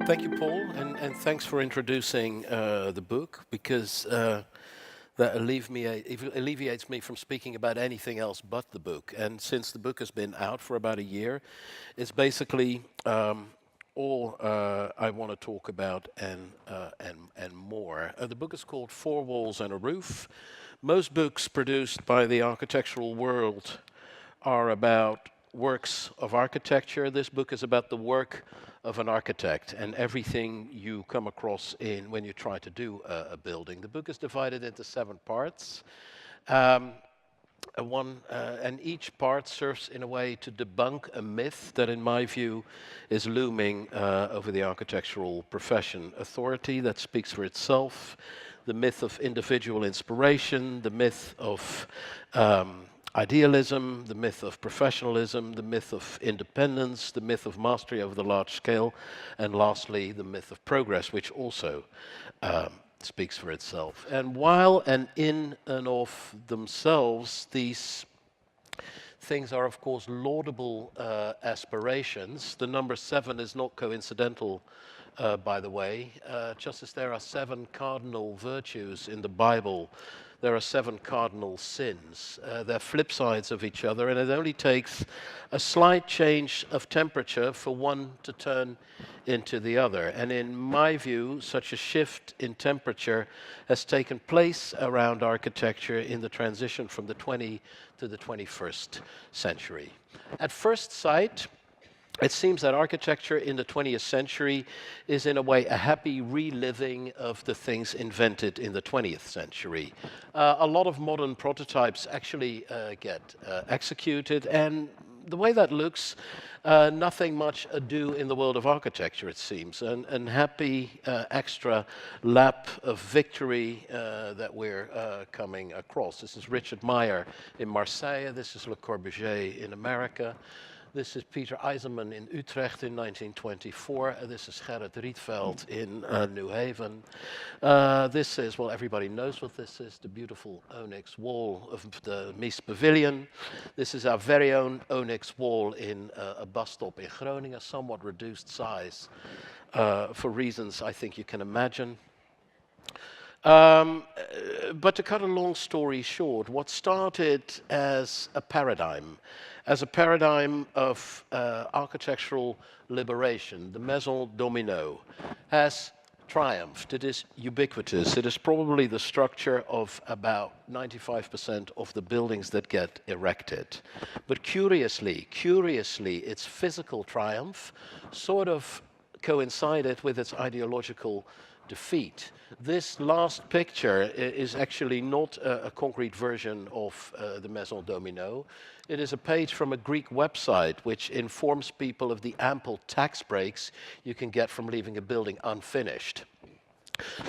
Thank you, Paul, and thanks for introducing the book, because that alleviates me from speaking about anything else but the book. And since the book has been out for about a year, it's basically all I want to talk about and more. The book is called Four Walls and a Roof. Most books produced by the architectural world are about works of architecture. This book is about the work of an architect and everything you come across in when you try to do a building. The book is divided into 7 parts. Um, and each part serves in a way to debunk a myth that, in my view, is looming over the architectural profession. Authority that speaks for itself, the myth of individual inspiration, the myth of idealism, the myth of professionalism, the myth of independence, the myth of mastery over the large scale, and lastly, the myth of progress, which also speaks for itself. And while and in and of themselves, these things are, of course, laudable aspirations. The number 7 is not coincidental, by the way. Just as there are 7 cardinal virtues in the Bible, there are 7 cardinal sins. They're flip sides of each other, and it only takes a slight change of temperature for one to turn into the other. And in my view, such a shift in temperature has taken place around architecture in the transition from the 20th to the 21st century. At first sight, it seems that architecture in the 20th century is in a way a happy reliving of the things invented in the 20th century. A lot of modern prototypes actually get executed, and the way that looks, nothing much ado in the world of architecture, it seems. An happy extra lap of victory that we're coming across. This is Richard Meier in Marseille. This is Le Corbusier in America. This is Peter Eisenman in Utrecht in 1924. This is Gerrit Rietveld in New Haven. This is, well, everybody knows what this is, the beautiful onyx wall of the Mies Pavilion. This is our very own onyx wall in a bus stop in Groningen, somewhat reduced size for reasons I think you can imagine. But to cut a long story short, what started as a paradigm of architectural liberation, the Maison Domino, has triumphed. It is ubiquitous. It is probably the structure of about 95% of the buildings that get erected. But curiously, its physical triumph sort of coincided with its ideological defeat. This last picture is actually not a concrete version of the Maison Domino. It is a page from a Greek website which informs people of the ample tax breaks you can get from leaving a building unfinished.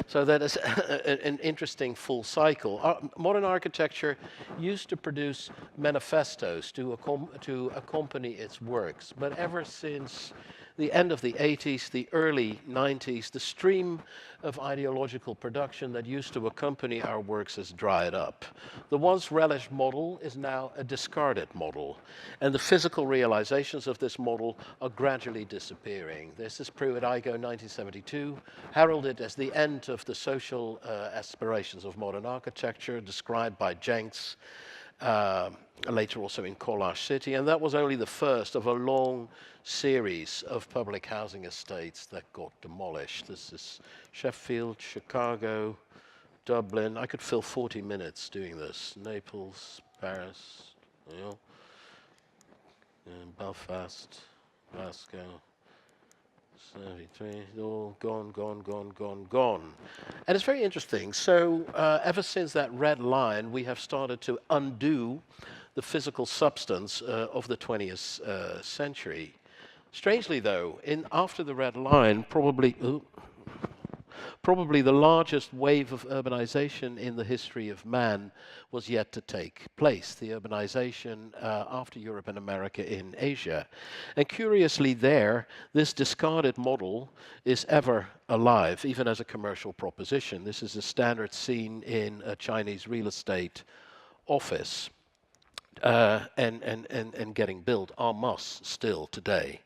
So that is an interesting full cycle. Modern architecture used to produce manifestos to accompany its works, but ever since the end of the 80s, the early 90s, the stream of ideological production that used to accompany our works has dried up. The once relished model is now a discarded model, and the physical realizations of this model are gradually disappearing. This is Pruitt-Igoe, 1972, heralded as the end of the social aspirations of modern architecture, described by Jenks, later also in Collage City, and that was only the first of a long series of public housing estates that got demolished. This is Sheffield, Chicago, Dublin. I could fill 40 minutes doing this. Naples, Paris, Belfast, Glasgow. 73, all gone. And it's very interesting. So ever since that red line, we have started to undo the physical substance of the 20th century. Strangely, though, after the red line, probably the largest wave of urbanization in the history of man was yet to take place, the urbanization after Europe and America in Asia. And curiously there, this discarded model is ever alive, even as a commercial proposition. This is a standard scene in a Chinese real estate office and getting built en masse still today.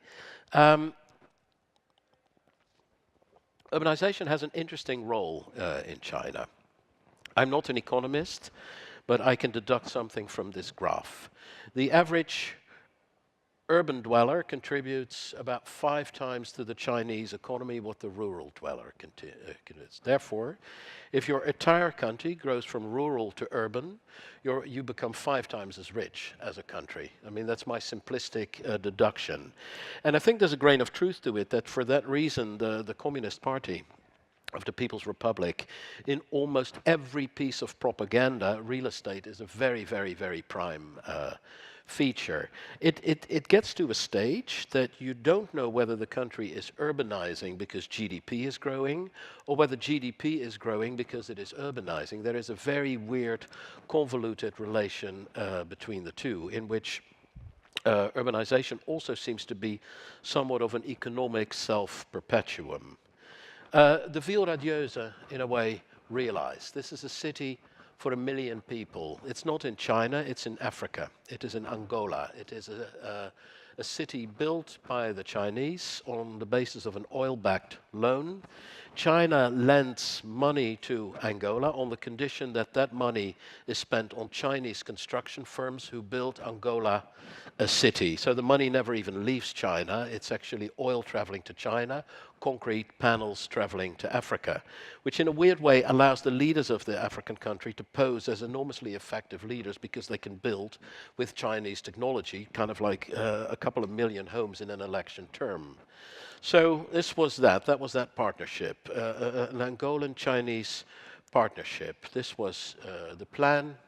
urbanization has an interesting role in China. I'm not an economist, but I can deduct something from this graph. The average urban dweller contributes about 5 times to the Chinese economy what the rural dweller contributes. Therefore, if your entire country grows from rural to urban, you become 5 times as rich as a country. I mean, that's my simplistic deduction. And I think there's a grain of truth to it that for that reason, the Communist Party of the People's Republic, in almost every piece of propaganda, real estate is a very, very, very prime feature. It gets to a stage that you don't know whether the country is urbanizing because GDP is growing or whether GDP is growing because it is urbanizing. There is a very weird, convoluted relation between the two, in which urbanization also seems to be somewhat of an economic self-perpetuum. The Ville Radieuse, in a way, realized this is a city for 1 million people. It's not in China, it's in Africa. It is in Angola. It is a city built by the Chinese on the basis of an oil-backed loan. China lends money to Angola on the condition that that money is spent on Chinese construction firms who build Angola a city. So the money never even leaves China. It's actually oil traveling to China, concrete panels traveling to Africa, which in a weird way allows the leaders of the African country to pose as enormously effective leaders because they can build with Chinese technology, kind of like a couple of million homes in an election term. So this was that was that partnership, an Angolan-Chinese partnership. This was the plan.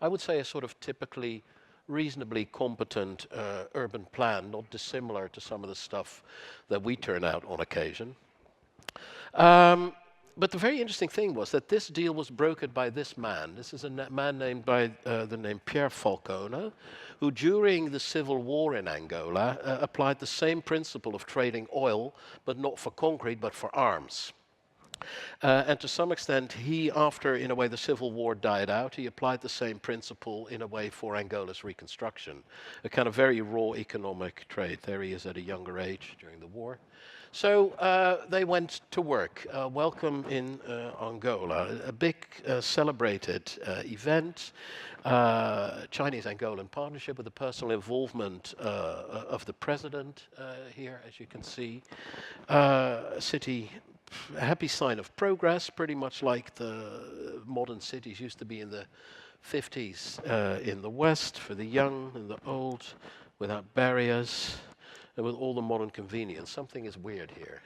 I would say a sort of typically reasonably competent urban plan, not dissimilar to some of the stuff that we turn out on occasion. But the very interesting thing was that this deal was brokered by this man. This is a man named by the name Pierre Falcone, who during the civil war in Angola applied the same principle of trading oil, but not for concrete, but for arms. And to some extent, he, after, in a way, the civil war died out, he applied the same principle, in a way, for Angola's reconstruction. A kind of very raw economic trade. There he is at a younger age during the war. So they went to work. Welcome in Angola. A big celebrated event. Chinese-Angolan partnership with the personal involvement of the president here, as you can see. City, a happy sign of progress, pretty much like the modern cities used to be in the 50s in the West, for the young and the old, without barriers, and with all the modern convenience. Something is weird here.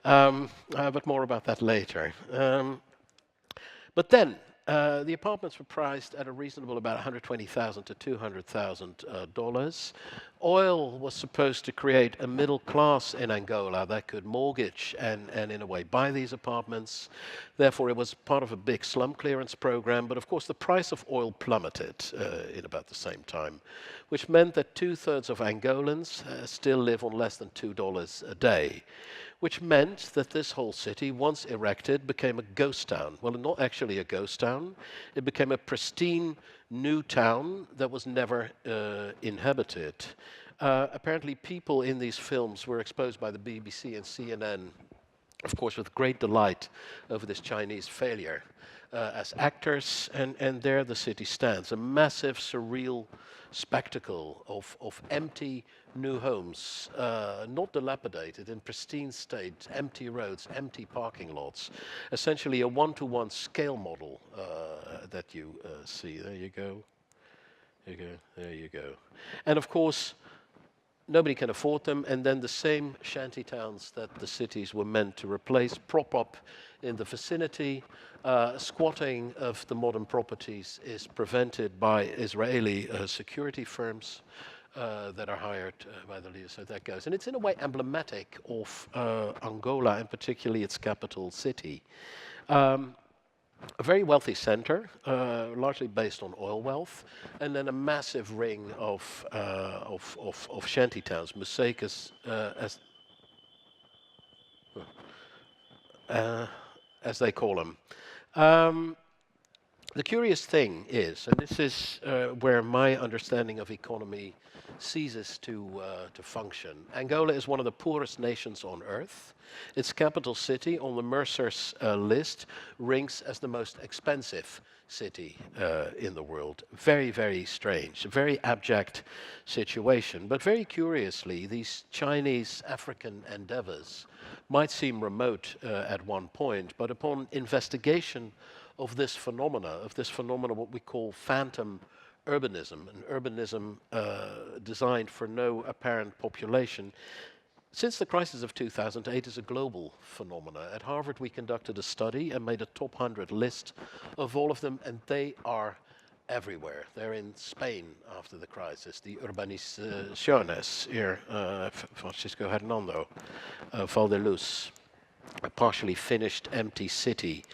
But more about that later. But then, the apartments were priced at a reasonable about $120,000 to $200,000. Oil was supposed to create a middle class in Angola that could mortgage and in a way buy these apartments. Therefore, it was part of a big slum clearance program. But of course, the price of oil plummeted in about the same time, which meant that 2/3 of Angolans still live on less than $2 a day, which meant that this whole city, once erected, became a ghost town. Well, not actually a ghost town. It became a pristine new town that was never inhabited. Apparently, people in these films were exposed by the BBC and CNN, of course, with great delight over this Chinese failure as actors, and there the city stands, a massive, surreal spectacle of empty new homes, not dilapidated, in pristine state, empty roads, empty parking lots, essentially a one-to-one scale model that you see. There you go. There you go. There you go. And of course, nobody can afford them, and then the same shanty towns that the cities were meant to replace prop up in the vicinity. Squatting of the modern properties is prevented by Israeli security firms that are hired by the leaders. So that goes. And it's in a way emblematic of Angola, and particularly its capital city. A very wealthy center, largely based on oil wealth, and then a massive ring of shanty towns, musekas, as they call them. The curious thing is, and this is where my understanding of economy ceases to function. Angola is one of the poorest nations on earth. Its capital city on the Mercer's list ranks as the most expensive city in the world. Very, very strange, a very abject situation. But very curiously, these Chinese African endeavors might seem remote at one point, but upon investigation of this phenomena, what we call phantom urbanism, an urbanism designed for no apparent population. Since the crisis of 2008 is a global phenomena. At Harvard, we conducted a study and made a top 100 list of all of them, and they are everywhere. They're in Spain after the crisis, the urbanizaciones here, Francisco Hernando, Valdeluz, a partially finished empty city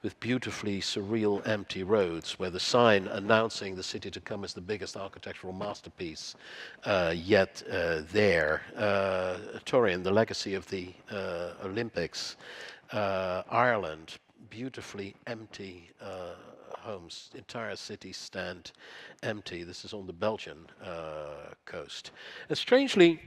with beautifully surreal empty roads, where the sign announcing the city to come as the biggest architectural masterpiece yet there. Turin, the legacy of the Olympics. Ireland, beautifully empty homes, entire cities stand empty. This is on the Belgian coast. And strangely,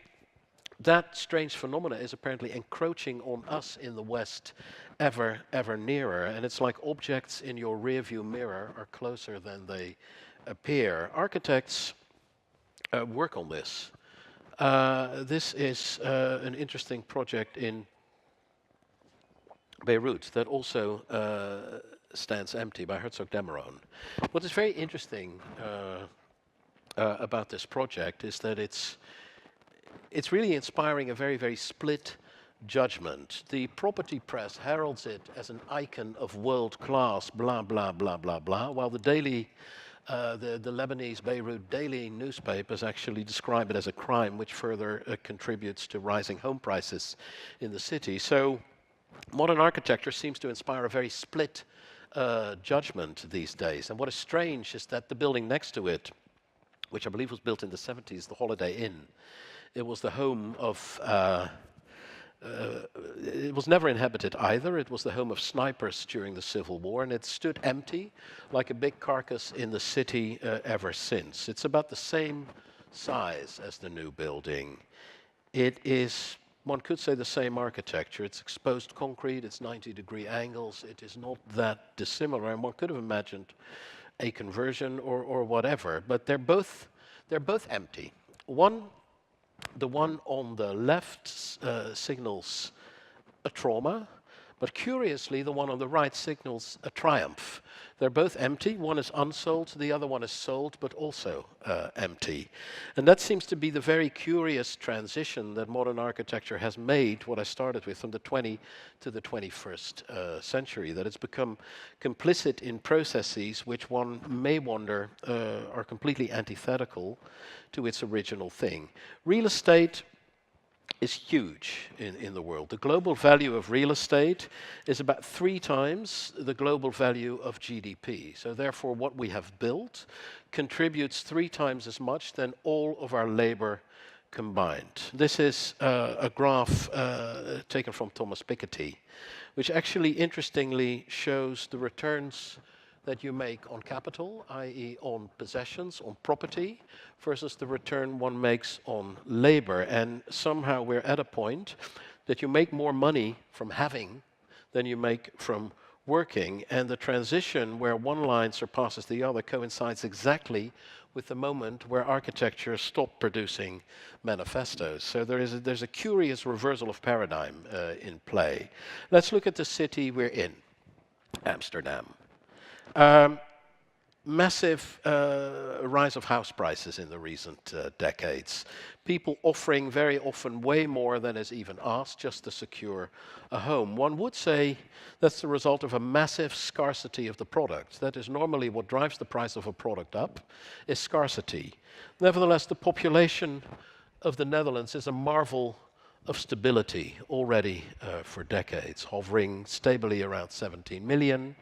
that strange phenomena is apparently encroaching on us in the West ever nearer, and it's like objects in your rearview mirror are closer than they appear. Architects work on this. This is an interesting project in Beirut that also stands empty by Herzog Demeron. What is very interesting about this project is that it's really inspiring a very, very split judgment. The property press heralds it as an icon of world-class blah, blah, blah, blah, blah, while the Lebanese Beirut daily newspapers actually describe it as a crime which further contributes to rising home prices in the city. So modern architecture seems to inspire a very split judgment these days. And what is strange is that the building next to it, which I believe was built in the 70s, the Holiday Inn, it was the home of, it was never inhabited either. It was the home of snipers during the Civil War, and it stood empty like a big carcass in the city ever since. It's about the same size as the new building. It is, one could say, the same architecture. It's exposed concrete, it's 90-degree angles. It is not that dissimilar, and one could have imagined a conversion or whatever, but they're both empty. The one on the left signals a trauma, but curiously, the one on the right signals a triumph. They're both empty. One is unsold, the other one is sold, but also empty. And that seems to be the very curious transition that modern architecture has made, what I started with, from the 20th to the 21st century, that it's become complicit in processes which one may wonder are completely antithetical to its original thing. Real estate is huge in the world. The global value of real estate is about 3 times the global value of GDP. So therefore, what we have built contributes 3 times as much than all of our labor combined. This is a graph taken from Thomas Piketty, which actually interestingly shows the returns that you make on capital, i.e. on possessions, on property, versus the return one makes on labor. And somehow we're at a point that you make more money from having than you make from working. And the transition where one line surpasses the other coincides exactly with the moment where architecture stopped producing manifestos. So there's a curious reversal of paradigm in play. Let's look at the city we're in, Amsterdam. Massive rise of house prices in the recent decades. People offering very often way more than is even asked just to secure a home. One would say that's the result of a massive scarcity of the product. That is normally what drives the price of a product up, is scarcity. Nevertheless, the population of the Netherlands is a marvel of stability already for decades, hovering stably around 17 million.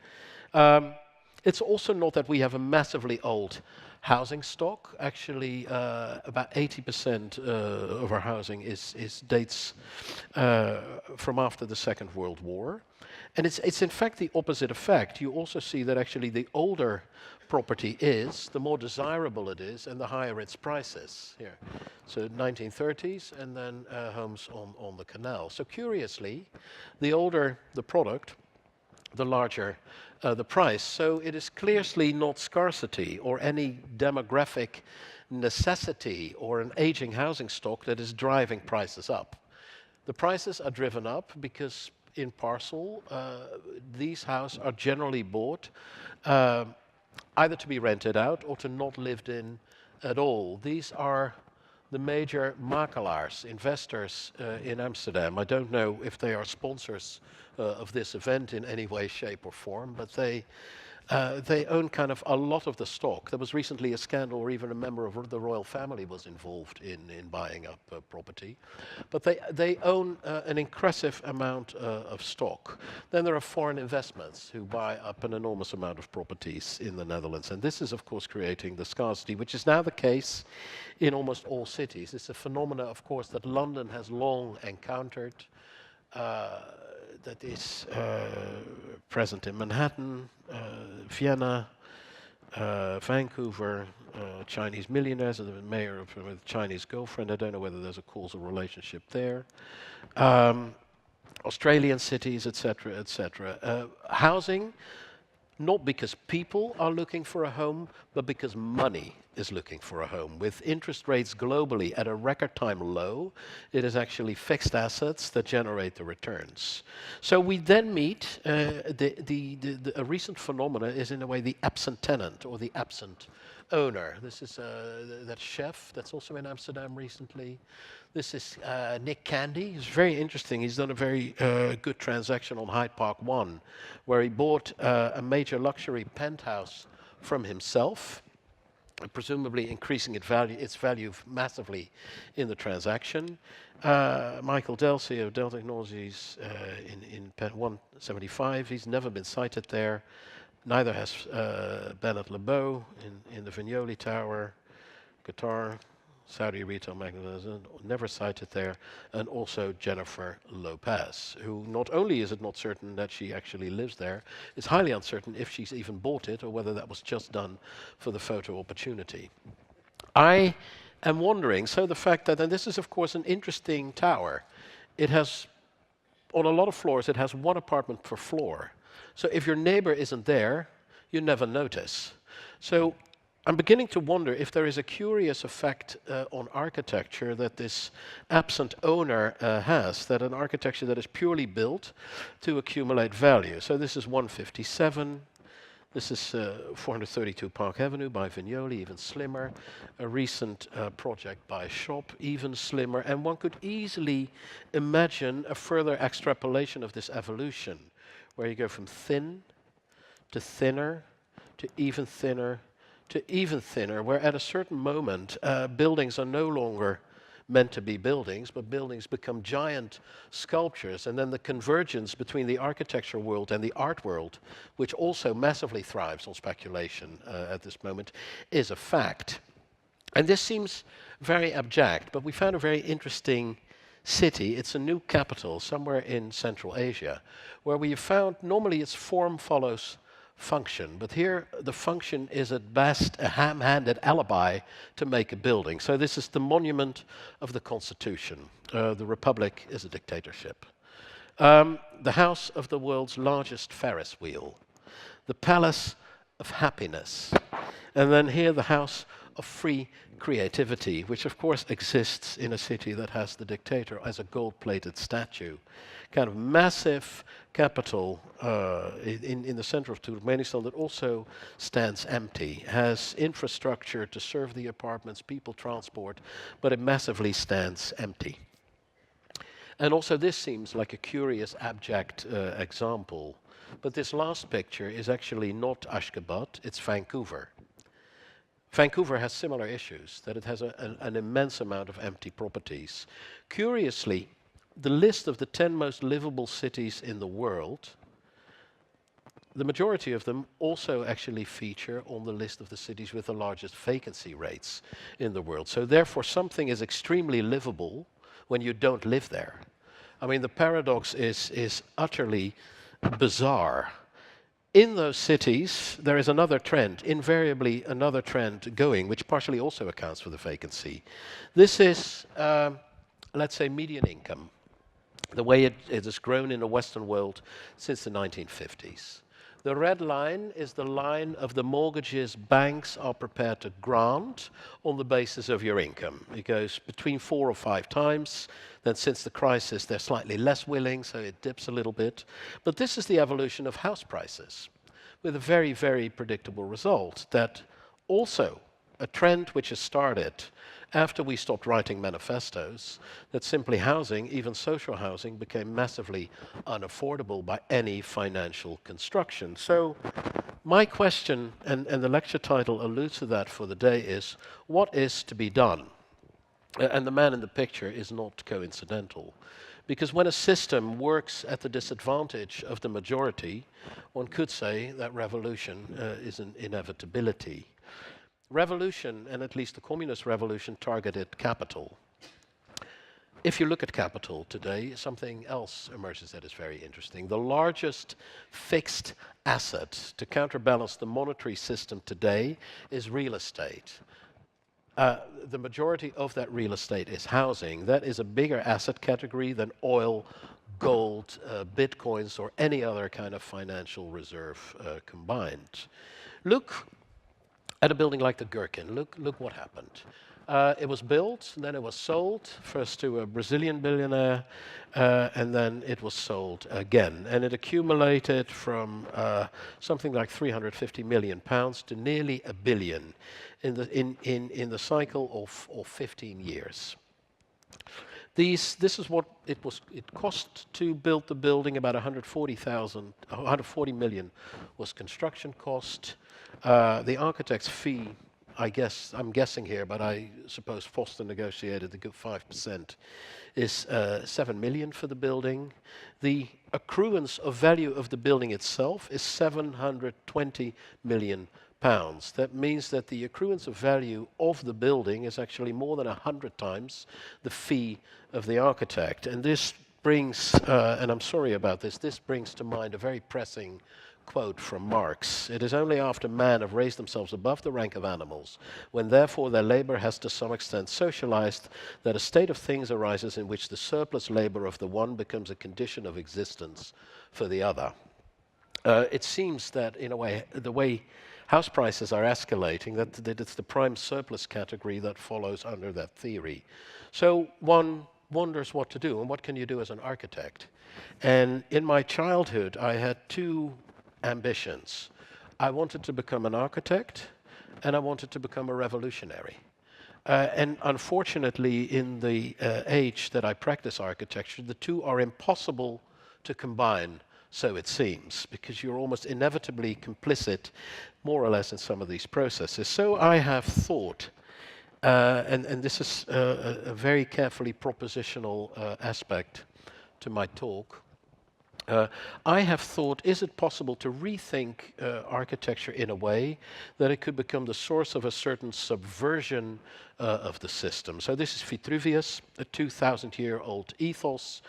It's also not that we have a massively old housing stock. Actually, about 80% of our housing dates from after the Second World War. And it's in fact the opposite effect. You also see that actually the older property is, the more desirable it is, and the higher its price is. Here, so 1930s, and then homes on the canal. So curiously, the older the product, the larger the price. So it is clearly not scarcity or any demographic necessity or an aging housing stock that is driving prices up. The prices are driven up because in parcel, these houses are generally bought either to be rented out or to not lived in at all. These are the major makelaars, investors in Amsterdam. I don't know if they are sponsors of this event in any way, shape or form, but they own kind of a lot of the stock. There was recently a scandal where even a member of the royal family was involved in buying up property. But they own an impressive amount of stock. Then there are foreign investments who buy up an enormous amount of properties in the Netherlands. And this is, of course, creating the scarcity, which is now the case in almost all cities. It's a phenomena, of course, that London has long encountered. That is present in Manhattan, Vienna, Vancouver, Chinese millionaires, the mayor with a Chinese girlfriend. I don't know whether there's a causal relationship there. Australian cities, etc., etc. Housing, not because people are looking for a home, but because money is looking for a home. With interest rates globally at a record time low, it is actually fixed assets that generate the returns. So we then meet, a recent phenomena is in a way the absent tenant or the absent owner. This is that chef that's also in Amsterdam recently. This is Nick Candy. He's very interesting. He's done a very good transaction on Hyde Park 1, where he bought a major luxury penthouse from himself, presumably increasing its value massively in the transaction. Michael Delsey of Dell Technologies in Pen 175. He's never been sighted there. Neither has Bennett LeBeau in the Vignoli Tower, Qatar. Saudi retail magazine, never cited there, and also Jennifer Lopez, who not only is it not certain that she actually lives there, it's highly uncertain if she's even bought it or whether that was just done for the photo opportunity. I am wondering, so the fact that, and this is of course an interesting tower, it has, on a lot of floors, it has one apartment per floor. So if your neighbor isn't there, you never notice. So I'm beginning to wonder if there is a curious effect on architecture that this absent owner has, that an architecture that is purely built to accumulate value. So this is 157. This is 432 Park Avenue by Vignoli, even slimmer. A recent project by Shop, even slimmer. And one could easily imagine a further extrapolation of this evolution, where you go from thin to thinner to even thinner to even thinner, where at a certain moment buildings are no longer meant to be buildings, but buildings become giant sculptures, and then the convergence between the architecture world and the art world, which also massively thrives on speculation at this moment, is a fact. And this seems very abstract, but we found a very interesting city. It's a new capital somewhere in Central Asia, where we have found normally its form follows function, but here the function is at best a ham-handed alibi to make a building. So this is the monument of the Constitution. The Republic is a dictatorship. The house of the world's largest Ferris wheel. The Palace of Happiness. And then here the House of Free Creativity, which of course exists in a city that has the dictator as a gold-plated statue. Kind of massive capital in the center of Turkmenistan that also stands empty, has infrastructure to serve the apartments, people, transport, but it massively stands empty. And also this seems like a curious abject example, but this last picture is actually not Ashgabat, it's Vancouver. Vancouver has similar issues, that it has an immense amount of empty properties. Curiously, the list of the 10 most livable cities in the world, the majority of them also actually feature on the list of the cities with the largest vacancy rates in the world. So therefore, something is extremely livable when you don't live there. I mean, the paradox is utterly bizarre. In those cities, there is another trend, invariably another trend going, which partially also accounts for the vacancy. This is, let's say, median income, the way it has grown in the Western world since the 1950s. The red line is the line of the mortgages banks are prepared to grant on the basis of your income. It goes between 4 or 5 times. Then since the crisis, they're slightly less willing, so it dips a little bit. But this is the evolution of house prices, with a very, very predictable result that also a trend which has started after we stopped writing manifestos, that simply housing, even social housing, became massively unaffordable by any financial construction. So my question, and the lecture title alludes to that for the day, is what is to be done? And the man in the picture is not coincidental. Because when a system works at the disadvantage of the majority, one could say that revolution is an inevitability. Revolution, and at least the communist revolution, targeted capital. If you look at capital today, something else emerges that is very interesting. The largest fixed asset to counterbalance the monetary system today is real estate. The majority of that real estate is housing. That is a bigger asset category than oil, gold, bitcoins, or any other kind of financial reserve combined. Look at a building like the Gherkin. Look what happened. It was built, and then it was sold, first to a Brazilian billionaire, and then it was sold again. And it accumulated from something like 350 million pounds to nearly £1 billion in the cycle of 15 years. This is what it cost to build the building. About 140 million was construction cost. The architect's fee, I'm guessing here, but I suppose Foster negotiated the good 5%, is 7 million for the building. The accruance of value of the building itself is 720 million pounds. That means that the accruance of value of the building is actually more than 100 times the fee of the architect. And this brings, and I'm sorry about this brings to mind a very pressing quote from Marx. It is only after man have raised themselves above the rank of animals, when therefore their labor has to some extent socialized, that a state of things arises in which the surplus labor of the one becomes a condition of existence for the other. It seems that, in a way, the way house prices are escalating, that it's the prime surplus category that follows under that theory. So one wonders what to do, and what can you do as an architect? And in my childhood, I had 2 ambitions. I wanted to become an architect, and I wanted to become a revolutionary. And unfortunately, in the age that I practice architecture, the 2 are impossible to combine, so it seems, because you're almost inevitably complicit, more or less, in some of these processes. So I have thought, and this is a very carefully propositional aspect to my talk, I have thought, is it possible to rethink architecture in a way that it could become the source of a certain subversion of the system? So this is Vitruvius, a 2,000-year-old ethos,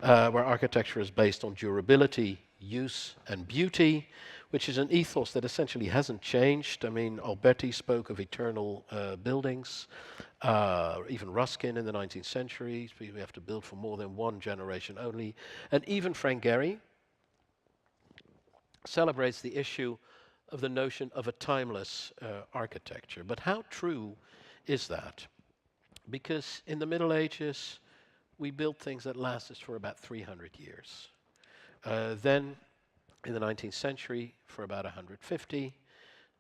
where architecture is based on durability, use, and beauty, which is an ethos that essentially hasn't changed. I mean, Alberti spoke of eternal buildings. Even Ruskin in the 19th century, we have to build for more than one generation only. And even Frank Gehry celebrates the issue of the notion of a timeless architecture. But how true is that? Because in the Middle Ages, we built things that lasted for about 300 years. Then, in the 19th century, for about 150.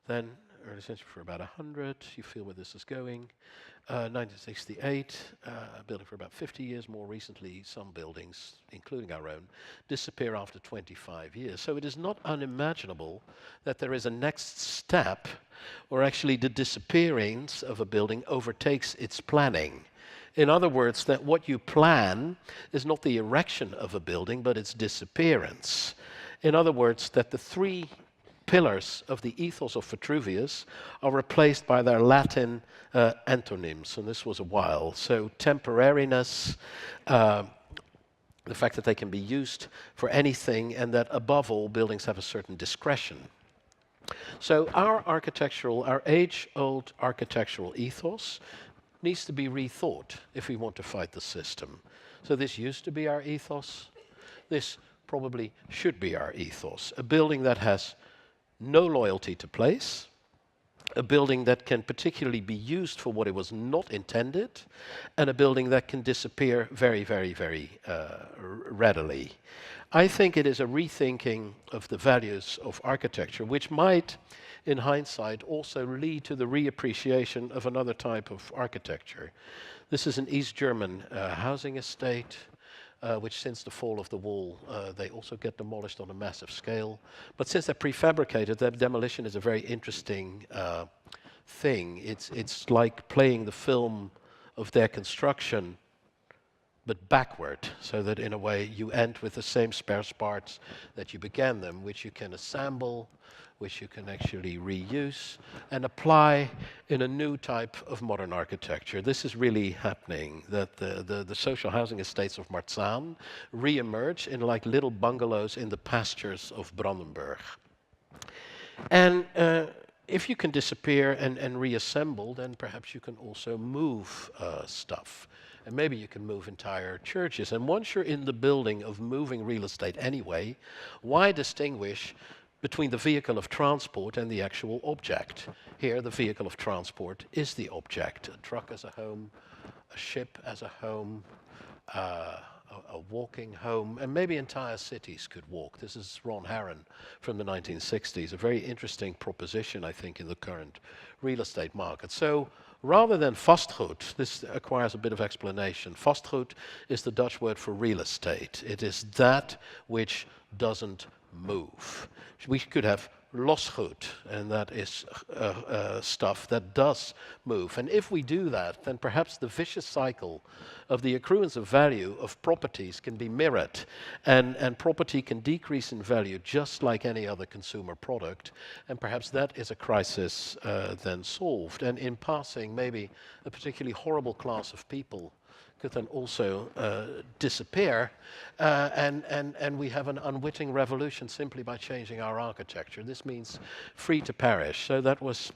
Then, early century for about 100. You feel where this is going. 1968, building for about 50 years. More recently, some buildings, including our own, disappear after 25 years. So it is not unimaginable that there is a next step, or actually the disappearance of a building overtakes its planning. In other words, that what you plan is not the erection of a building, but its disappearance. In other words, that the three pillars of the ethos of Vitruvius are replaced by their Latin antonyms, and this was a while. So temporariness, the fact that they can be used for anything, and that above all, buildings have a certain discretion. So our age-old architectural ethos needs to be rethought if we want to fight the system. So this used to be our ethos. This probably should be our ethos. A building that has no loyalty to place, a building that can particularly be used for what it was not intended, and a building that can disappear very, very, very readily. I think it is a rethinking of the values of architecture, which might, in hindsight, also lead to the reappreciation of another type of architecture. This is an East German housing estate, which since the fall of the wall, they also get demolished on a massive scale. But since they're prefabricated, that demolition is a very interesting thing. It's like playing the film of their construction, but backward, so that in a way you end with the same spare parts that you began them, which you can assemble, which you can actually reuse and apply in a new type of modern architecture. This is really happening, that the social housing estates of Marzahn re-emerge in like little bungalows in the pastures of Brandenburg. And if you can disappear and reassemble, then perhaps you can also move stuff. And maybe you can move entire churches. And once you're in the building of moving real estate anyway, why distinguish between the vehicle of transport and the actual object? Here, the vehicle of transport is the object. A truck as a home, a ship as a home, a walking home, and maybe entire cities could walk. This is Ron Harron from the 1960s, a very interesting proposition, I think, in the current real estate market. So rather than vastgoed, this acquires a bit of explanation. Vastgoed is the Dutch word for real estate. It is that which doesn't move. We could have losgoed, and that is stuff that does move. And if we do that, then perhaps the vicious cycle of the accruance of value of properties can be mirrored, and property can decrease in value just like any other consumer product, and perhaps that is a crisis then solved. And in passing, maybe a particularly horrible class of people could then also disappear, and we have an unwitting revolution simply by changing our architecture. This means free to perish. So that was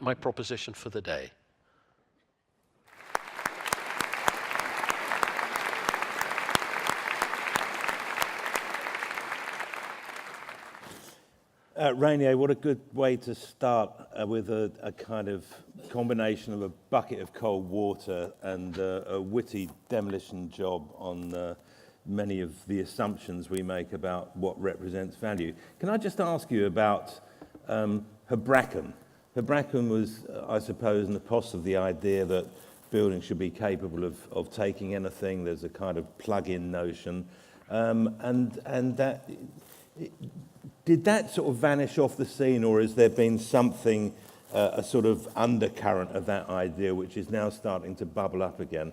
my proposition for the day. Reinier, what a good way to start with a kind of combination of a bucket of cold water and a witty demolition job on many of the assumptions we make about what represents value. Can I just ask you about Hebraken? Hebraken was, I suppose, an apostle of the idea that buildings should be capable of taking anything. There's a kind of plug-in notion, and that. Did that sort of vanish off the scene, or has there been something, a sort of undercurrent of that idea, which is now starting to bubble up again?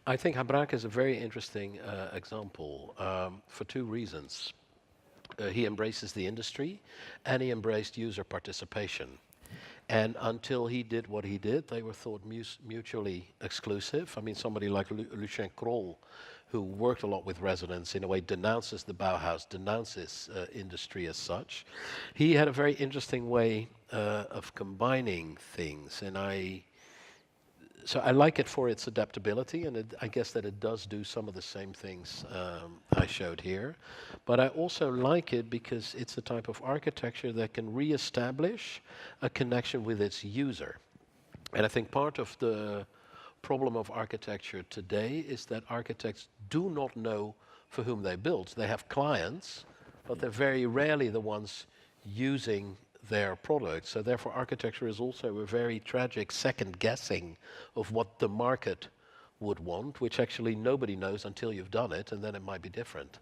I think Hebraken is a very interesting example for two reasons. He embraces the industry, and he embraced user participation. And until he did what he did, they were thought mutually exclusive. I mean, somebody like Lucien Kroll, who worked a lot with residents, in a way denounces the Bauhaus, denounces industry as such. He had a very interesting way of combining things, and so I like it for its adaptability, and I guess that it does do some of the same things I showed here. But I also like it because it's a type of architecture that can reestablish a connection with its user. And I think part of the problem of architecture today is that architects do not know for whom they build. They have clients, but they're very rarely the ones using their products. So therefore architecture is also a very tragic second guessing of what the market would want, which actually nobody knows until you've done it, and then it might be different.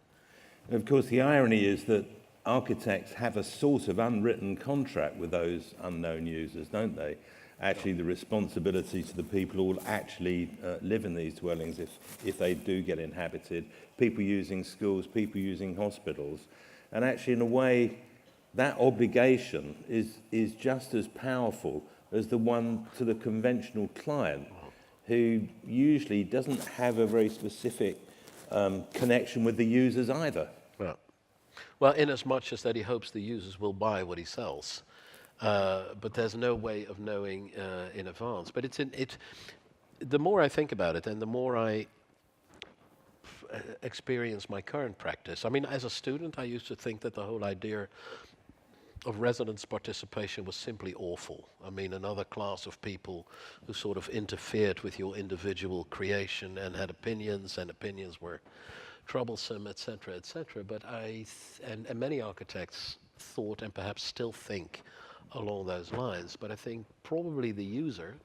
And of course the irony is that architects have a sort of unwritten contract with those unknown users, don't they? Actually the responsibility to the people who will actually live in these dwellings if they do get inhabited, people using schools, people using hospitals. And actually, in a way, that obligation is just as powerful as the one to the conventional client, who usually doesn't have a very specific connection with the users either. Well, well, in as much as that he hopes the users will buy what he sells. But there's no way of knowing in advance. But the more I think about it and the more I experience my current practice. I mean, as a student, I used to think that the whole idea of residence participation was simply awful. I mean, another class of people who sort of interfered with your individual creation and had opinions, and opinions were troublesome, etc., etc. But and many architects thought and perhaps still think along those lines. But I think probably the user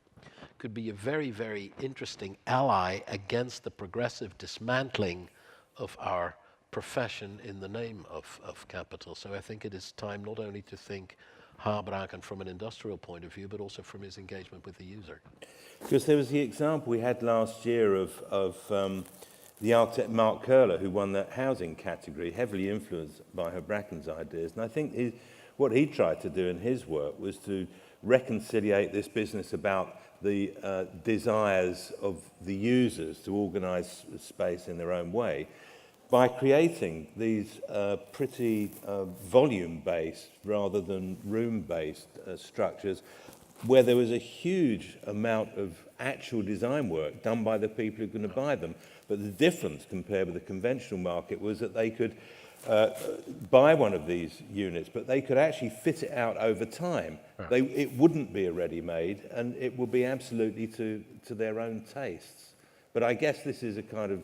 could be a very, very interesting ally against the progressive dismantling of our profession in the name of capital. So I think it is time not only to think Habraken from an industrial point of view, but also from his engagement with the user. Because there was the example we had last year of the architect Mark Curler, who won that housing category, heavily influenced by Habraken's ideas. And I think what he tried to do in his work was to reconciliate this business about the desires of the users to organize space in their own way by creating these pretty volume-based rather than room-based structures where there was a huge amount of actual design work done by the people who are going to buy them. But the difference compared with the conventional market was that they could buy one of these units, but they could actually fit it out over time. Right. It wouldn't be a ready-made, and it would be absolutely to their own tastes. But I guess this is a kind of,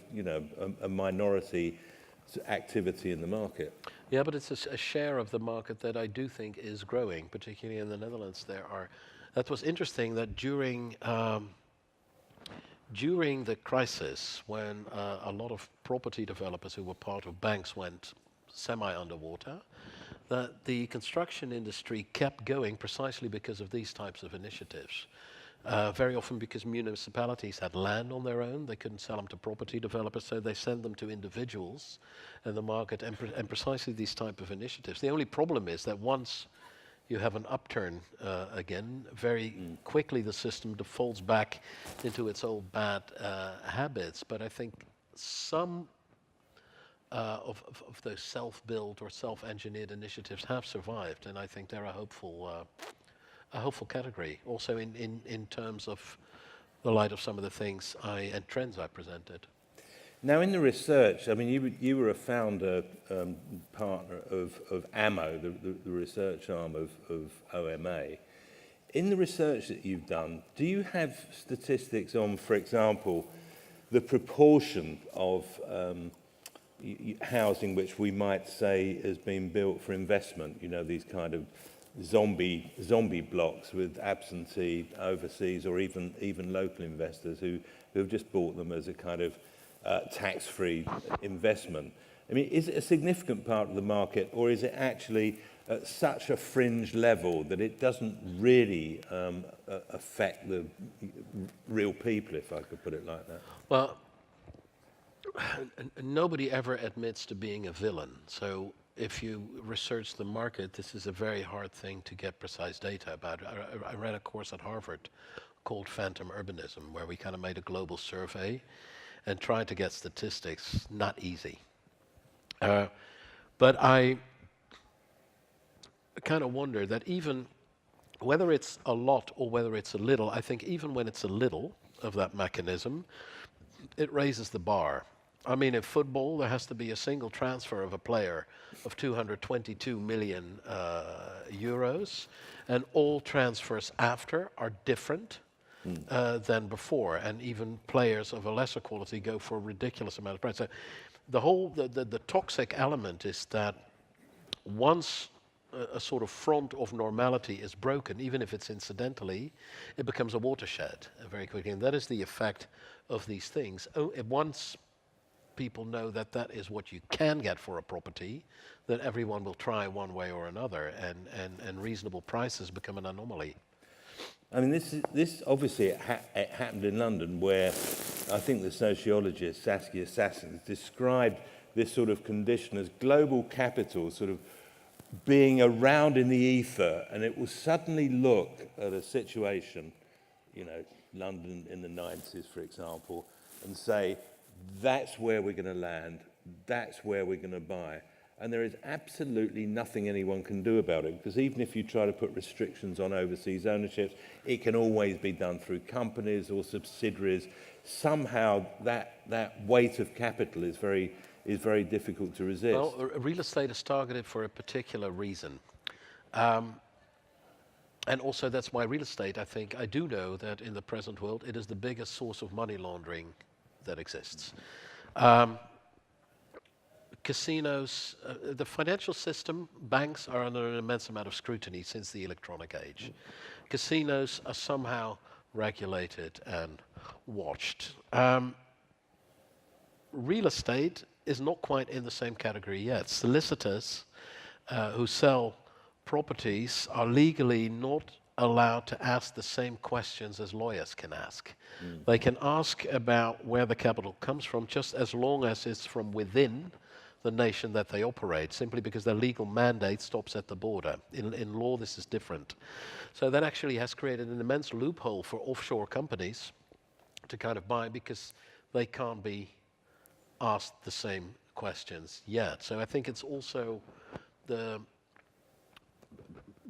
a minority activity in the market. Yeah, but it's a share of the market that I do think is growing, particularly in the Netherlands. That was interesting that during the crisis, when a lot of property developers who were part of banks went semi-underwater, that the construction industry kept going precisely because of these types of initiatives. Very often because municipalities had land on their own, they couldn't sell them to property developers, so they sent them to individuals in the market, and precisely these type of initiatives. The only problem is that once you have an upturn again, very quickly the system defaults back into its old bad habits. But I think some of those self-built or self-engineered initiatives have survived, and I think they're a hopeful category, also in terms of the light of some of the things and trends I presented. Now, in the research, I mean, you were a founder partner of AMO, the research arm of OMA. In the research that you've done, do you have statistics on, for example, the proportion of housing which we might say has been built for investment, these kind of zombie blocks with absentee, overseas, or even local investors who have just bought them as a kind of tax-free investment? I mean, is it a significant part of the market, or is it actually at such a fringe level that it doesn't really affect the real people, if I could put it like that? Well, nobody ever admits to being a villain. So if you research the market, this is a very hard thing to get precise data about. I ran a course at Harvard called Phantom Urbanism, where we kind of made a global survey and tried to get statistics. Not easy. But I kind of wonder that even whether it's a lot or whether it's a little, I think even when it's a little of that mechanism, it raises the bar. I mean, in football, there has to be a single transfer of a player of 222 million euros, and all transfers after are different than before, and even players of a lesser quality go for a ridiculous amount of price. So the toxic element is that once a sort of front of normality is broken, even if it's incidentally, it becomes a watershed very quickly, and that is the effect of these things. Once people know that that is what you can get for a property, that everyone will try one way or another, and reasonable prices become an anomaly. I mean, this obviously it happened in London, where I think the sociologist Saskia Sassen described this sort of condition as global capital sort of being around in the ether, and it will suddenly look at a situation, you know, London in the 90s, for example, and say, that's where we're going to land, that's where we're going to buy. And there is absolutely nothing anyone can do about it, because even if you try to put restrictions on overseas ownerships, it can always be done through companies or subsidiaries. Somehow that weight of capital is very difficult to resist. Well, real estate is targeted for a particular reason. And also that's why real estate, I think, I do know that in the present world, it is the biggest source of money laundering that exists. Casinos, the financial system, banks are under an immense amount of scrutiny since the electronic age. Casinos are somehow regulated and watched. Real estate is not quite in the same category yet. Solicitors who sell properties are legally not allowed to ask the same questions as lawyers can ask. They can ask about where the capital comes from just as long as it's from within the nation that they operate, simply because their legal mandate stops at the border. In law, this is different. So that actually has created an immense loophole for offshore companies to kind of buy, because they can't be asked the same questions yet. So I think it's also the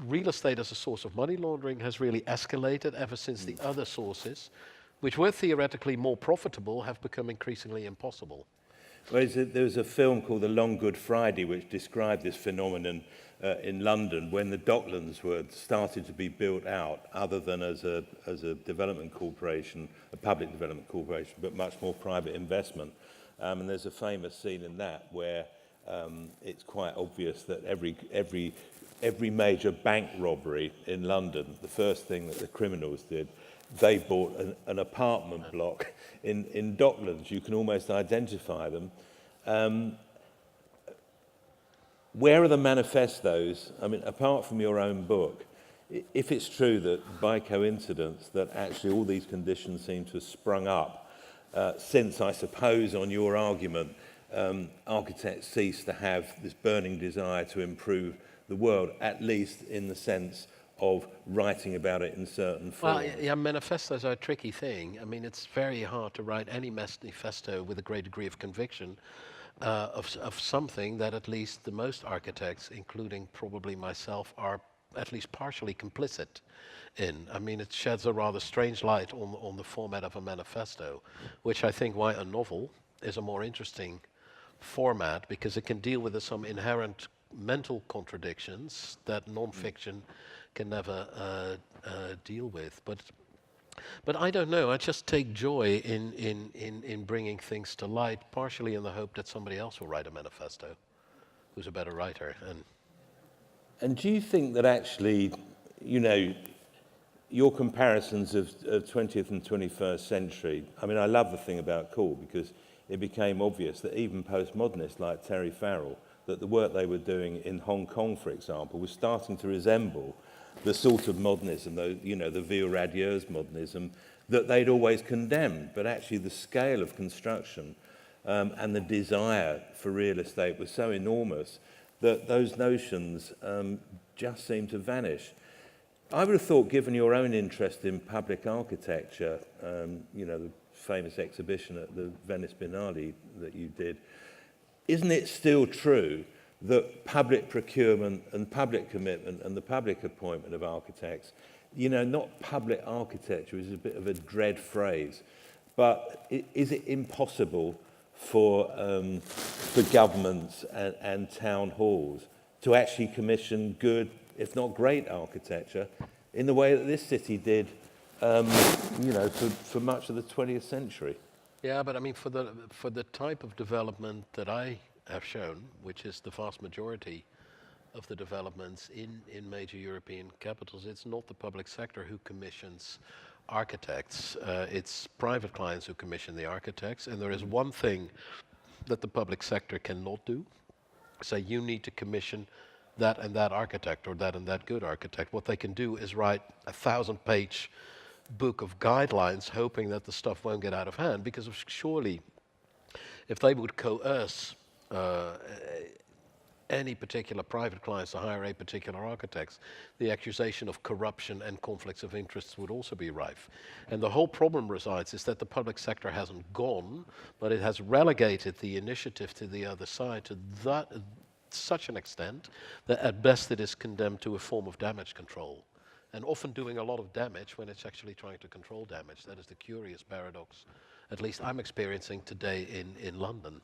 real estate as a source of money laundering has really escalated ever since the other sources, which were theoretically more profitable, have become increasingly impossible. Well, there was a film called The Long Good Friday which described this phenomenon in London when the Docklands were started to be built out, other than as a development corporation, a public development corporation, but much more private investment. And there's a famous scene in that where it's quite obvious that every major bank robbery in London, the first thing that the criminals did, they bought an apartment block in Docklands. You can almost identify them. Where are the manifestos? I mean, apart from your own book, if it's true that by coincidence that actually all these conditions seem to have sprung up since, I suppose, on your argument, architects ceased to have this burning desire to improve the world, at least in the sense of writing about it in certain forms. Well, yeah, manifestos are a tricky thing. I mean, it's very hard to write any manifesto with a great degree of conviction of something that at least the most architects, including probably myself, are at least partially complicit in. I mean, it sheds a rather strange light on the format of a manifesto, which I think why a novel is a more interesting format, because it can deal with some inherent mental contradictions that non-fiction can never deal with. But I don't know. I just take joy in bringing things to light, partially in the hope that somebody else will write a manifesto who's a better writer. And do you think that actually, you know, your comparisons of 20th and 21st century, I mean, I love the thing about Cool, because it became obvious that even postmodernists like Terry Farrell, that the work they were doing in Hong Kong, for example, was starting to resemble the sort of modernism, the Ville Radieuse modernism, that they'd always condemned. But actually the scale of construction and the desire for real estate was so enormous that those notions just seemed to vanish. I would have thought, given your own interest in public architecture, the famous exhibition at the Venice Biennale that you did, isn't it still true that public procurement and public commitment and the public appointment of architects, not public architecture is a bit of a dread phrase, but is it impossible for governments and town halls to actually commission good, if not great, architecture in the way that this city did, for much of the 20th century? Yeah, but I mean, for the type of development that I have shown, which is the vast majority of the developments in major European capitals, it's not the public sector who commissions architects. It's private clients who commission the architects, and there is one thing that the public sector cannot do. So you need to commission that and that architect, or that and that good architect. What they can do is write a 1,000-page book of guidelines, hoping that the stuff won't get out of hand, because surely if they would coerce any particular private clients to hire a particular architect, the accusation of corruption and conflicts of interests would also be rife. And the whole problem resides is that the public sector hasn't gone, but it has relegated the initiative to the other side to such an extent that at best it is condemned to a form of damage control, and often doing a lot of damage when it's actually trying to control damage. That is the curious paradox, at least I'm experiencing today in London.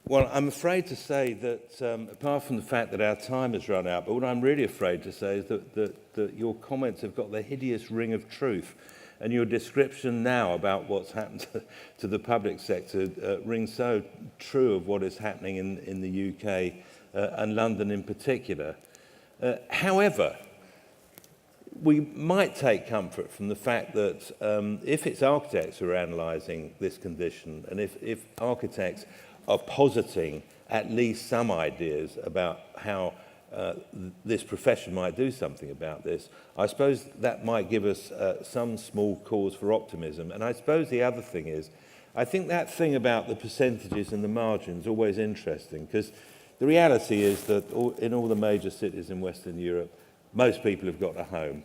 Well, I'm afraid to say that, apart from the fact that our time has run out, but what I'm really afraid to say is that your comments have got the hideous ring of truth, and your description now about what's happened to the public sector rings so true of what is happening in the UK and London in particular. However, we might take comfort from the fact that if it's architects who are analysing this condition, and if architects are positing at least some ideas about how this profession might do something about this, I suppose that might give us some small cause for optimism. And I suppose the other thing is, I think that thing about the percentages and the margins is always interesting, because the reality is that in all the major cities in Western Europe, most people have got a home.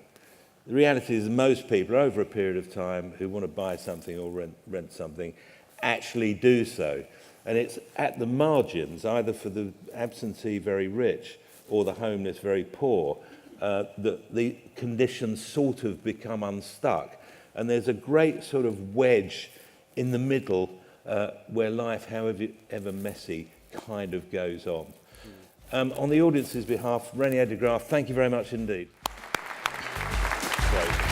The reality is most people, over a period of time, who want to buy something or rent something, actually do so. And it's at the margins, either for the absentee very rich or the homeless very poor, that the conditions sort of become unstuck. And there's a great sort of wedge in the middle where life, however messy, kind of goes on. On the audience's behalf, Reinier de Graaf, thank you very much indeed. Great.